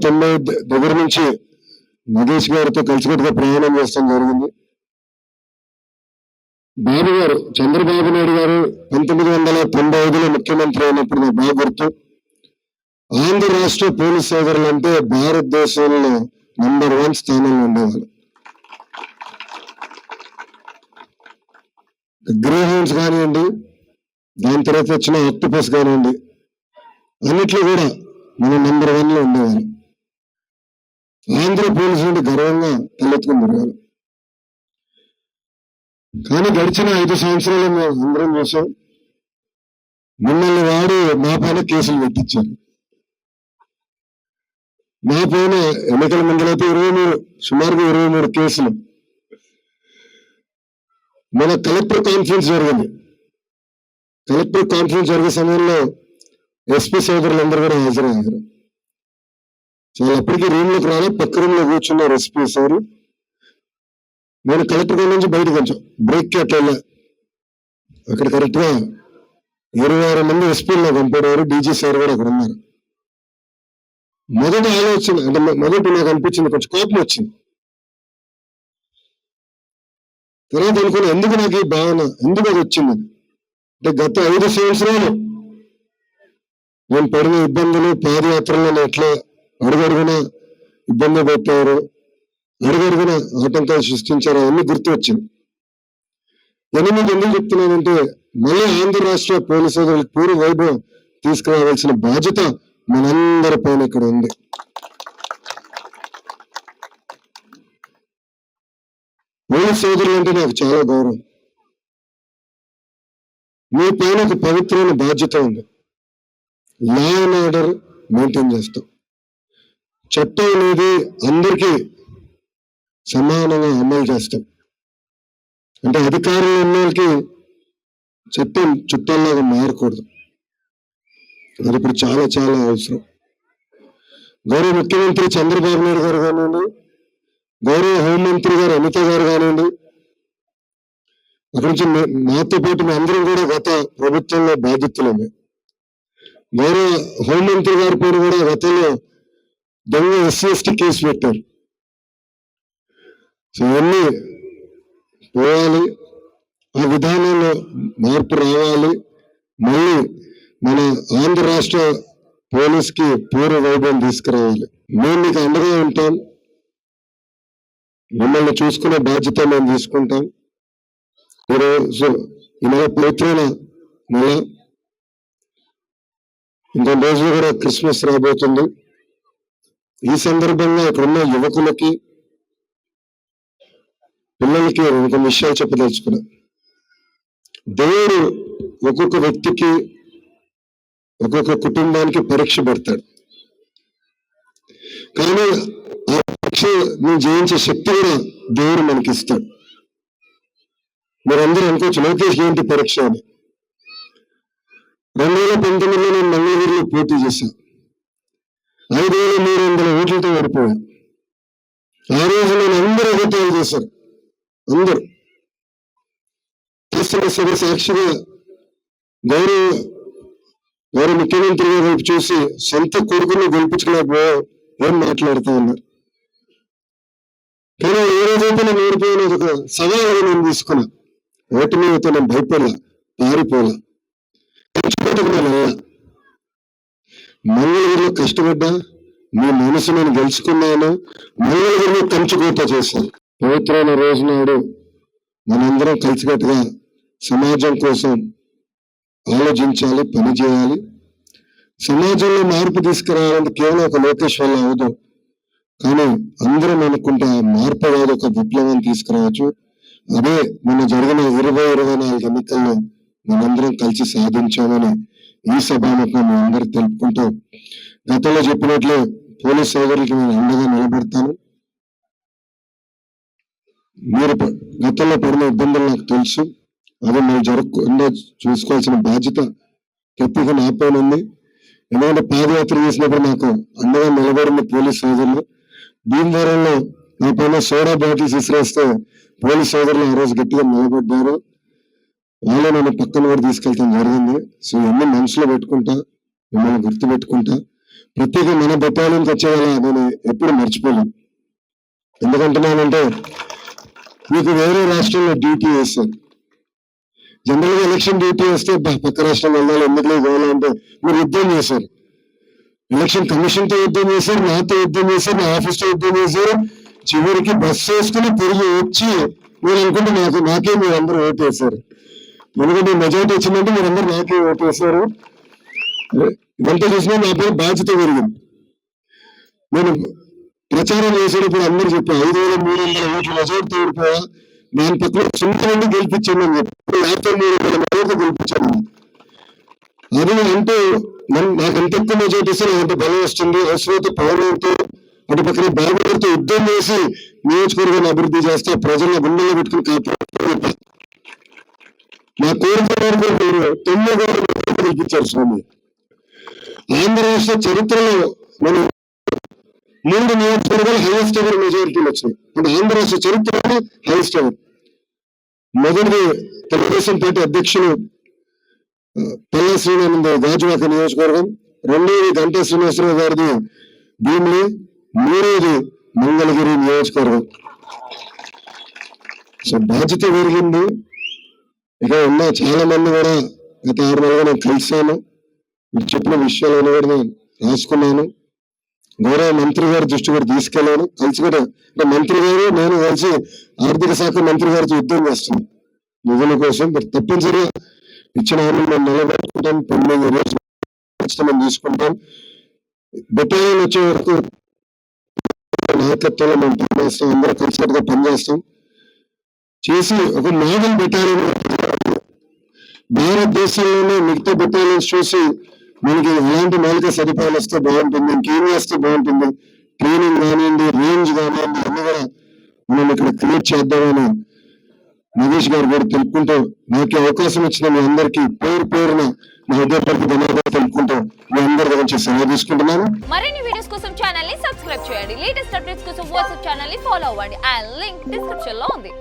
1990 దగ్గర నుంచి నగేష్ గారితో కలిసికట్టుగా ప్రయాణం చేస్తాం జరిగింది. బాబు గారు చంద్రబాబు నాయుడు గారు 1995లో ముఖ్యమంత్రి అయినప్పుడు నాకు బాగా గుర్తు. ఆంధ్ర రాష్ట్ర పోలీస్ సోదరులు అంటే భారతదేశంలో నంబర్ 1 స్థానంలో ఉండేవాళ్ళు. గ్రే హౌండ్స్ కానివ్వండి, దాని తర్వాత వచ్చిన ఆక్టోపస్ కానివ్వండి, అన్నిట్లో కూడా మనం నంబర్ 1లో ఉండేవాళ్ళం. ఆంధ్ర పోలీసు నుండి గర్వంగా తలెత్తుకుని తిరగాలి. కానీ గడిచిన 5 సంవత్సరాలు మేము అందరం చూసాం, మిమ్మల్ని వాడు మా పైన కేసులు పెట్టించారు. మా పైన ఎన్నికల ముందులైతే సుమారుగా 23 కేసులు. మన కలెక్టర్ కాన్ఫరెన్స్ జరిగింది. కలెక్టర్ కాన్ఫరెన్స్ జరిగే సమయంలో ఎస్పీ సోదరులందరూ కూడా హాజరయ్యారు. చాలా అప్పటికీ రూమ్లోకి రాలే, పక్క రూమ్లో కూర్చున్నారు ఎస్పీ సార్. నేను కలెక్టర్ గారి నుంచి బయటకు వచ్చాం, బ్రేక్ అట్లా వెళ్ళా. అక్కడ కరెక్ట్గా 26 మంది ఎస్పీల్లో పంపారు, డీజీ సార్ కూడా అక్కడ ఉన్నారు. మొదటి ఆలోచన అంటే మొదటి నాకు అనిపించింది, కొంచెం కోపం వచ్చింది. తర్వాత అనుకున్నా, ఎందుకు నాకు ఈ భావన, ఎందుకు అది వచ్చింది అంటే, గత 5 సంవత్సరాలు నేను పడిన ఇబ్బందులు, పాదయాత్రలను ఎట్లా అడుగడుగున ఇబ్బంది పెట్టారు, అడుగడుగున ఆటంకాలు సృష్టించారు, అవన్నీ గుర్తు వచ్చింది. నేను మీకు ఎందుకు చెప్తున్నానంటే, మళ్ళీ ఆంధ్ర రాష్ట్ర పోలీసు సోదరులకు పూర్వ వైభవం తీసుకురావాల్సిన బాధ్యత మనందరి పైన ఇక్కడ ఉంది. పోలీసు సోదరులు అంటే నాకు చాలా గౌరవం. మీ పైన ఒక పవిత్రమైన బాధ్యత ఉంది. లా అండ్ ఆర్డర్ మెయింటైన్ చేస్తాం. చట్టం అనేది అందరికీ సమానంగా అమలు చేస్తాం. అంటే అధికారంలో ఉన్న వాళ్ళకి చట్టం చుట్టాల్లాగా మారకూడదు. అది ఇప్పుడు చాలా చాలా అవసరం. గౌరవ ముఖ్యమంత్రి చంద్రబాబు నాయుడు గారు కానివ్వండి, గౌరవ హోంమంత్రి గారు అనిత గారు కానివ్వండి, అక్కడి నుంచి మాతో పాటు మేము అందరం కూడా గత ప్రభుత్వంలో బాధితులమే. గౌరవ హోంమంత్రి గారి పేరు కూడా గతంలో దొంగ SC/ST కేసు పెట్టారు. సో ఇవన్నీ పోవాలి, ఆ విధానంలో మార్పు రావాలి. మళ్ళీ మన ఆంధ్ర రాష్ట్ర పోలీస్కి పూర్వ వైభవం తీసుకురావాలి. మేము మీకు అండగా ఉంటాం, మిమ్మల్ని చూసుకునే బాధ్యత మేము తీసుకుంటాం. ఈరోజు ఈ నెల పవిత్రమైన నెల, ఇంకొన్ని రోజులు కూడా క్రిస్మస్ రాబోతుంది. ఈ సందర్భంగా ఇక్కడున్న యువకులకి, పిల్లలకి కొన్ని విషయాలు చెప్పదలుచుకున్నా. దేవుడు ఒక్కొక్క వ్యక్తికి, ఒక్కొక్క కుటుంబానికి పరీక్ష పెడతాడు. కానీ ఆ పరీక్షను జయించే శక్తి కూడా దేవుడు మనకి ఇస్తాడు. మీరందరూ అనుకోవచ్చు, లోకేష్ ఏంటి పరీక్ష అని. 2019లో నేను మంగళగిరిలో పోటీ చేశాను. 5,300 ఓట్లతో ఓడిపోయాను. ఆ రోజు నేను అందరూ ఎగతాళి చేశారు. అందరూ సభ సాక్షిగా గౌరవ ముఖ్యమంత్రి గారి వైపు చూసి సొంత కొడుకుని గెలిపించుకునేప్పుడు ఏం మాట్లాడుతూ ఉన్నారు. కానీ ఏ రోజైతే నేను ఓడిపోయిన ఒక సవాలుగా నేను తీసుకున్నా. ఓటు మీదతో నేను భయపడలా, పారిపోలా, మంగళగిరిలో కష్టపడ్డా, మీ మనసు నేను గెలుచుకున్నాను. మంగళగిరిలో కంచుకోట చేశాను. పవిత్రమైన రోజు నాడు మనందరం కలిసికట్టుగా సమాజం కోసం ఆలోచించాలి, పని చేయాలి. సమాజంలో మార్పు తీసుకురావాలంటే కేవలం ఒక లోకేష్ వల్ల అవదు. కానీ అందరం అనుకుంటే ఆ మార్పు కాదు, ఒక విప్లవం తీసుకురావచ్చు. అదే మన జరిగిన 2024 ఎన్నికల్లో మనందరం కలిసి సాధించామని ఈ సభాముఖం మీ అందరూ తెలుపుకుంటూ, గతంలో చెప్పినట్లు పోలీస్ సోదరులకి నేను అండగా నిలబడతాను. మీరు గతంలో పడిన ఇబ్బందులు నాకు తెలుసు, అది మీరు జరగకుండా చూసుకోవాల్సిన బాధ్యత ప్రతిగా నా పైన ఉంది. ఎందుకంటే పాదయాత్ర చేసినప్పుడు నాకు అండగా నిలబడిన పోలీస్ సోదరులు, భీమవరంలో నా పైన సోడా బాటిల్స్ విసిరేస్తే పోలీస్ సోదరులు ఆ రోజు గట్టిగా నిలబడ్డారు. వాళ్ళు నన్ను పక్కన కూడా తీసుకెళ్తాం జరిగింది. సో ఇవన్నీ మనసులో పెట్టుకుంటా, మిమ్మల్ని గుర్తు పెట్టుకుంటా. ప్రత్యేక మన బెటాలియన్కి వచ్చేవాళ్ళ నేను ఎప్పుడు మర్చిపోలేను. ఎందుకంటున్నానంటే మీకు వేరే రాష్ట్రంలో డ్యూటీ వేస్తారు. జనరల్గా ఎలక్షన్ డ్యూటీ వేస్తే పక్క రాష్ట్రం వెళ్ళాలి, ఎందుకు పోవాలంటే మీరు యుద్ధం చేశారు. ఎలక్షన్ కమిషన్తో యుద్ధం చేశారు, నాతో యుద్ధం చేశారు, నా ఆఫీస్తో యుద్ధం చేశారు. చివరికి బస్సు వేసుకుని తిరిగి వచ్చి మీరు అనుకుంటే నాకే మీరు అందరూ ఓటు వేశారు. ఎందుకంటే మెజారిటీ వచ్చిందంటే మీరందరూ నాకే ఓటు వేశారు. ఇదంతా చూసినా నా పేరు బాధ్యత పెరిగింది. నేను ప్రచారం చేసేటప్పుడు అందరూ చెప్పాను 5,300 ఓట్ల మెజారిటీ ఓడిపోయా, దాని పక్కన 0 నుండి గెలిపించాను అని చెప్పి 53,000 ఓట్లు గెలిపించాను. అది అంటే నాకు ఎంత ఎక్కువ మెజారిటీ ఇస్తే నాకు ఎంత బలం వస్తుంది, అవసరమైతే పౌరులతో అటు పక్కన బాబులతో యుద్ధం చేసి నియోజకవర్గాన్ని అభివృద్ధి చేస్తే ప్రజలను గుండెల్లో పెట్టుకుని కాపాడుతారు. నా కోరిక వరకు మీరు 9 గెలిపించారు స్వామి. ఆంధ్ర రాష్ట్ర చరిత్రలో మనం 3 నియోజకవర్గాలు హైయెస్ట్ ఎవర్ మెజారిటీలు వచ్చినాయి. అంటే ఆంధ్ర రాష్ట్ర చరిత్రలో హైయెస్ట్ ఎవర్. మొదటిది తెలుగుదేశం పార్టీ అధ్యక్షులు పల్లా శ్రీరాములు గాజువాక నియోజకవర్గం, రెండోది గంటా శ్రీనివాసరావు గారిది భీమిలి, మూడోది మంగళగిరి నియోజకవర్గం. సో బాధ్యత పెరిగింది. ఇక ఉన్న చాలా మంది కూడా గత 6 నెలలుగా నేను కలిశాను. మీరు చెప్పిన విషయాలను కూడా నేను రాసుకున్నాను. గౌరవ మంత్రి గారి దృష్టి కూడా తీసుకెళ్ళాను. కలిసి కూడా అంటే మంత్రి గారు నేను కలిసి ఆర్థిక శాఖ మంత్రి గారితో యుద్ధం చేస్తున్నాం నిధుల కోసం. తప్పనిసరిగా ఇచ్చిన హామీలు మేము నిలబెట్టుకుంటాం. 9 రోజులు తీసుకుంటాం. బెటాలియన్ వచ్చే వరకు నాయకత్వంలో మేము పనిచేస్తాం. అందరూ కలిసికట్టుగా పనిచేస్తాం చేసి ఒక మోడల్ బెటాలియన్ భారతదేశంలోనే మిగతా బెటాలియన్స్ చూసి మనకి ఎలాంటి మౌలిక సదుపాయాలు వస్తే బాగుంటుంది, ఇంకేం వేస్తే బాగుంటుంది, ట్రైనింగ్ కానివ్వండి, రేంజ్ కానివ్వండి, అన్ని కూడా మనం ఇక్కడ క్రియేట్ చేద్దామని నగేష్ గారు కూడా తెలుపుకుంటూ నాకు అవకాశం ఇచ్చిన మీ అందరికీ పేరున నా హృదయపూర్వక ధన్యవాదాలు తెలుపుకుంటూ మీ అందరి గురించి సెలవు తీసుకుంటున్నాను. మరిన్ని వీడియోస్ కోసం ఛానల్ ని సబ్స్క్రైబ్ చేయండి. లేటెస్ట్ అప్డేట్స్ కోసం వాట్సాప్ ఛానల్ ని ఫాలో అవ్వండి. ఆ లింక్ డిస్క్రిప్షన్ లో ఉంది.